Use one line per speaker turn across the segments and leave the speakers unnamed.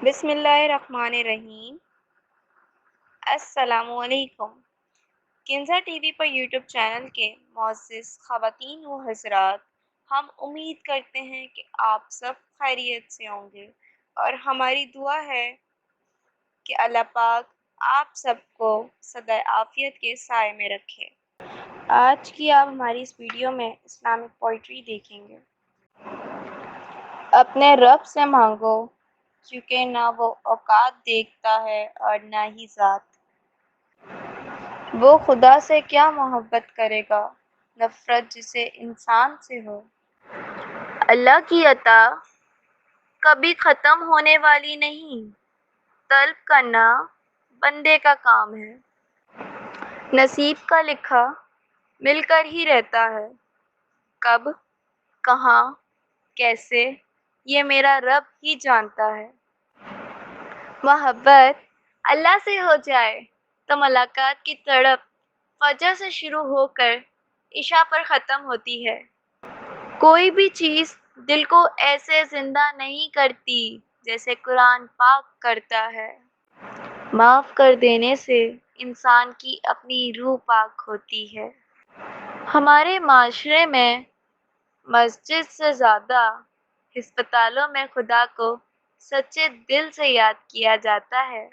بسم اللہ الرحمن الرحیم۔ السلام علیکم۔ کنزا ٹی وی پر یوٹیوب چینل کے معزز خواتین و حضرات، ہم امید کرتے ہیں کہ آپ سب خیریت سے ہوں گے، اور ہماری دعا ہے کہ اللہ پاک آپ سب کو سدائے عافیت کے سائے میں رکھے۔ آج کی آپ ہماری اس ویڈیو میں اسلامک پوئٹری دیکھیں گے۔ اپنے رب سے مانگو، کیونکہ نہ وہ اوقات دیکھتا ہے اور نہ ہی ذات۔ وہ خدا سے کیا محبت کرے گا، نفرت جسے انسان سے ہو۔ اللہ کی عطا کبھی ختم ہونے والی نہیں، طلب کرنا بندے کا کام ہے۔ نصیب کا لکھا مل کر ہی رہتا ہے، کب، کہاں، کیسے، یہ میرا رب ہی جانتا ہے۔ محبت اللہ سے ہو جائے تو ملاقات کی تڑپ فجر سے شروع ہو کر عشاء پر ختم ہوتی ہے۔ کوئی بھی چیز دل کو ایسے زندہ نہیں کرتی جیسے قرآن پاک کرتا ہے۔ معاف کر دینے سے انسان کی اپنی روح پاک ہوتی ہے۔ ہمارے معاشرے میں مسجد سے زیادہ ہسپتالوں میں خدا کو سچے دل سے یاد کیا جاتا ہے۔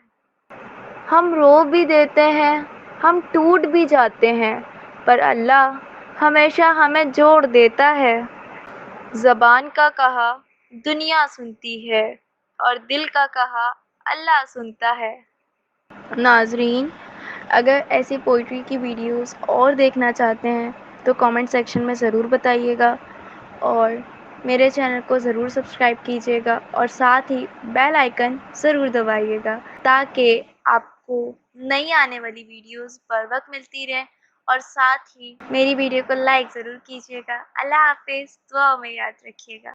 ہم رو بھی دیتے ہیں، ہم ٹوٹ بھی جاتے ہیں، پر اللہ ہمیشہ ہمیں جوڑ دیتا ہے۔ زبان کا کہا دنیا سنتی ہے، اور دل کا کہا اللہ سنتا ہے۔ ناظرین، اگر ایسی پوئٹری کی ویڈیوز اور دیکھنا چاہتے ہیں تو کامنٹ سیکشن میں ضرور بتائیے گا، اور میرے چینل کو ضرور سبسکرائب کیجیے گا، اور ساتھ ہی بیل آئیکن ضرور دبائیے گا تاکہ آپ کو نئی آنے والی ویڈیوز پر وقت ملتی رہے، اور ساتھ ہی میری ویڈیو کو لائک ضرور کیجیے گا۔ اللہ حافظ، دعا میں یاد رکھیے گا۔